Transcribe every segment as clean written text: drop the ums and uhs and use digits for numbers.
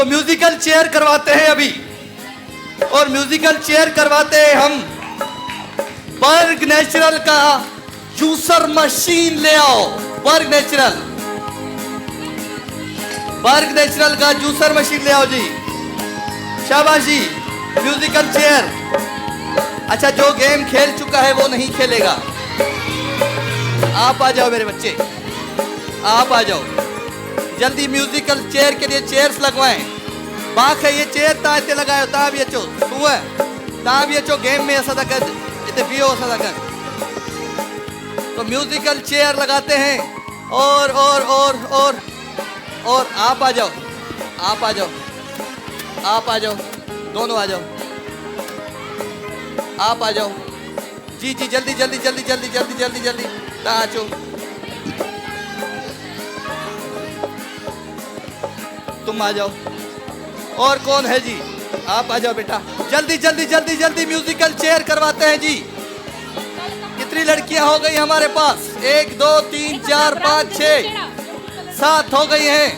तो musical chair करवाते हैं अभी, और म्यूजिकल चेयर करवाते हैं हम। बर्ग नेचुरल का जूसर मशीन ले आओ। बर्ग नेचुरल का जूसर मशीन ले आओ जी। शाबाश जी। Musical chair. अच्छा, जो गेम खेल चुका है वो नहीं खेलेगा। आप आ जाओ मेरे बच्चे, आप आ जाओ जल्दी। म्यूजिकल चेयर के लिए चेयर्स लगवाएं। बाक है ये चेयर ताते लगायो ता भी अचो सुए ता भी अचो गेम में ऐसा कर इते बियो ऐसा कर। तो म्यूजिकल चेयर लगाते हैं। और आप आ जाओ, आप आ जाओ, आप आ जाओ, दोनों आ जाओ, आप आ जाओ जी जी। जल्दी जल्दी जल्दी जल्दी जल्दी जल्दी जल्दी ताचो। तुम आ जाओ। और कौन है जी? आप आ जाओ बेटा, जल्दी जल्दी जल्दी जल्दी। म्यूजिकल चेयर करवाते हैं जी। कितनी लड़कियां हो गई हमारे पास? 1 2 3 4 5 6 7 हो गई हैं,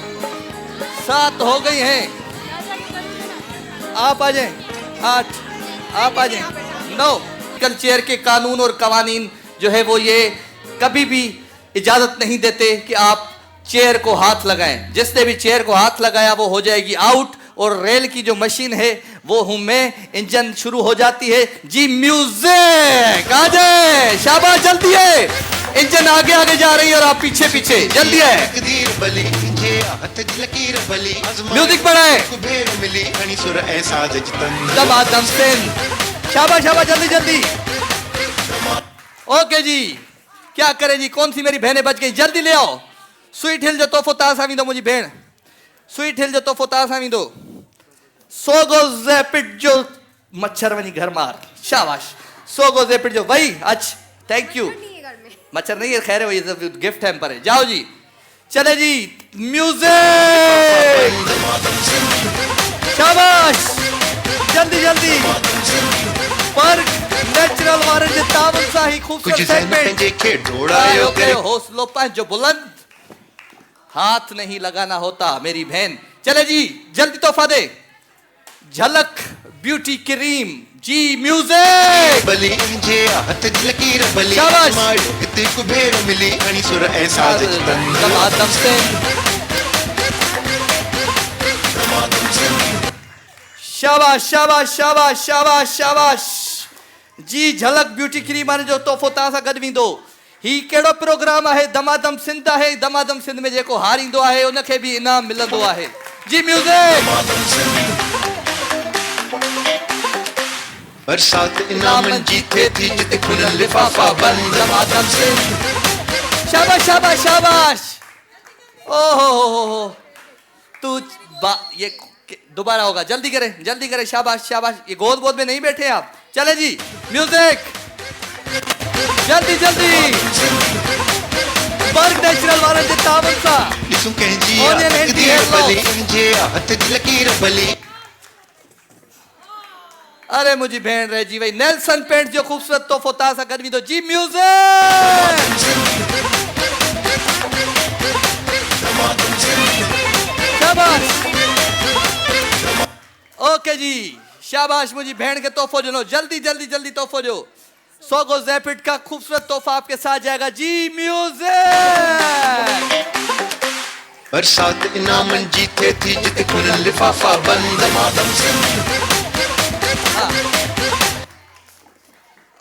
7 हो गई हैं। आप आ जाएं। 8 आप आ जाएं। 9। म्यूजिकल चेयर के कानून और कवानीन जो है वो ये कभी भी इजाजत नहीं देते कि आप चेयर को हाथ लगाएं। जिसने भी चेयर को हाथ लगाया वो हो जाएगी आउट। और रेल की जो मशीन है वो हूं मैं। इंजन शुरू हो जाती है जी। म्यूजिक आ जाए। शाबाश, जल्दी है। इंजन आगे आगे जा रही है और आप पीछे पीछे। जल्दी है। म्यूजिक बढ़ाए। दमादम सिंह। शाबाश शाबाश, जल्दी जल्दी। ओके जी, क्या करें जी? कौन सी मेरी बहनें बच गई? जल्दी ले आओ। स्वीट हिल जो तोहफो तास आवी दो मुझी भेण। स्वीट हिल जो तोहफो तास आवी दो। सोगो ज़ैपिट जो मच्छर वनी घर मार। शाबाश। सोगो ज़ैपिट जो वही। अच्छा, थैंक यू। मच्छर नहीं है, खैर है, वही गिफ्ट है पर है। जाओ जी, चले जी। म्यूजिक। शाबाश, जल्दी जल्दी। पर नेचुरल वारे जे तावन सा ही खूबसूरत सेगमेंट। हौसलो पाए जो बुलंद, हाथ नहीं लगाना होता मेरी बहन। चले जी, जल्दी तोहफा दे। झलक ब्यूटी क्रीम जी। म्यूजिक। शाबाश शाबाश शाबाश शाबाश शाबाश जी। झलक ब्यूटी क्रीम माने जो तोहफो तासा गद विंदो। ही केड़ो प्रोग्राम है? दमादम सिंध है। दमादम सिंध में जेको हारींदो है उनखे भी इनाम मिलंदो है जी। म्यूजिक। बरसात इनाम जीते थी जिते खुलल लिफाफा बंद। दमादम सिंह। शाबाश शाबाश शाबाश। ओहो तू ये दोबारा होगा। जल्दी करे शाबाश शाबाश। ये गोद गोद में नहीं बैठे आप। चले जी, म्यूजिक। जल्दी जल्दी। बर्ग नेचुरल वाले जे तावन सा दिसू कहजी तकदीर भली जे हथ लकीर भली। अरे मुझी बहन रह जी भाई। नेल्सन पेंट जो खूबसूरत तोहफो तासा गदवी दो जी। म्यूजिक। शाबाश। ओके जी, शाबाश। मुझी बहन के तोहफो जो नो। जल्दी जल्दी जल्दी तोहफो जो। सोगो ज़ैपिट का खूबसूरत तोहफा आपके साथ जाएगा जी। म्यूजिक। बरसात इनाम जीते थी जिते खुलल लिफाफा बंद। दमादम सिंह।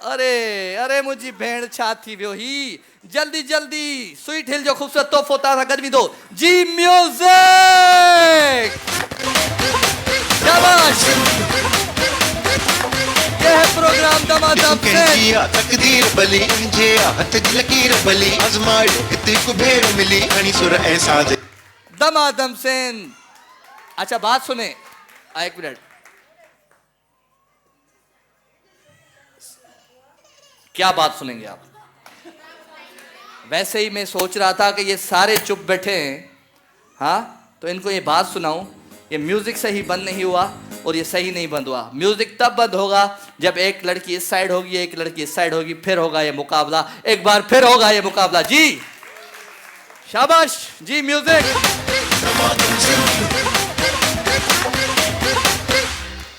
अरे अरे मुझी भेड़ छाती व्यो ही। जल्दी जल्दी। स्वीट हिल जो खूबसूरत तोहफो तासा गदवी दो जी। म्यूजिक। शाबाश। ये है प्रोग्राम दमादम सिंह। तकदीर भली जे हथ लकीर भली आजमायो हिते को भेर मिली हनी सुर ऐसा। दमादम सिंह। अच्छा बात सुने, एक मिनट। क्या बात सुनेंगे आप? वैसे ही मैं सोच रहा था कि ये सारे चुप बैठे हैं, हाँ, तो इनको ये बात सुनाऊं। ये म्यूजिक सही बंद नहीं हुआ और ये सही नहीं बंद हुआ। म्यूजिक तब बंद होगा जब एक लड़की इस साइड होगी, एक लड़की इस साइड होगी, फिर होगा ये मुकाबला। एक बार फिर होगा ये मुकाबला जी। शाबाश जी। म्यूजिक।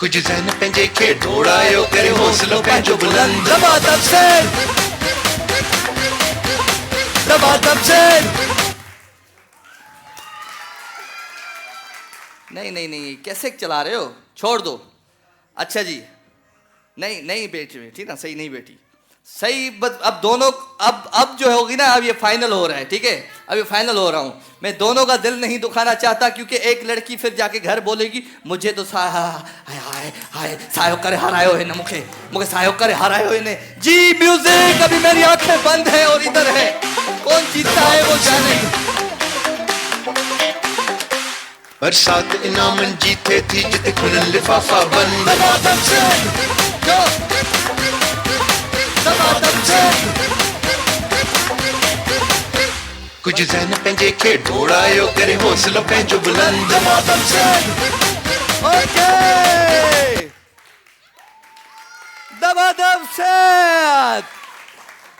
कुछ ज़हन पंहिंजे खे डोड़ायो करे हौसलो पंहिंजो बुलंद दबादब से दबादब से नहीं नहीं नहीं कैसे चला रहे हो, छोड़ दो। अच्छा जी, नहीं नहीं बेटी ना, सही नहीं बेटी, सही। बस अब दोनों अब जो होगी ना, अब ये फाइनल हो रहा है, ठीक है, अब ये फाइनल हो रहा हूं मैं। दोनों का दिल नहीं दुखाना चाहता, क्योंकि एक लड़की फिर जाके घर बोलेगी मुझे तो सायो करे हरायो है ना, मुझे सायो करे हरायो है ने। जी म्यूजिक, अभी मेरी आंखें बंद है और इधर है, कौन जीतता है वो जाने। बरसात इनामन जीते थी जिते खुलन लिफाफा बंद दबादब से जो दबादब से कुछ ज़हन पंहिंजे खे डोड़ायो करे हौसलो पंहिंजो बुलंद दबादब से ओके दबादब से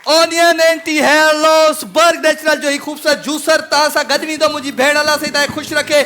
ऑनियन एंटी हेयर लॉस बर्ग नेचुरल जो ही खूबसूरत जूसर तासा गदमी तो मुझी भेड़ अल्लाह से खुश रखे।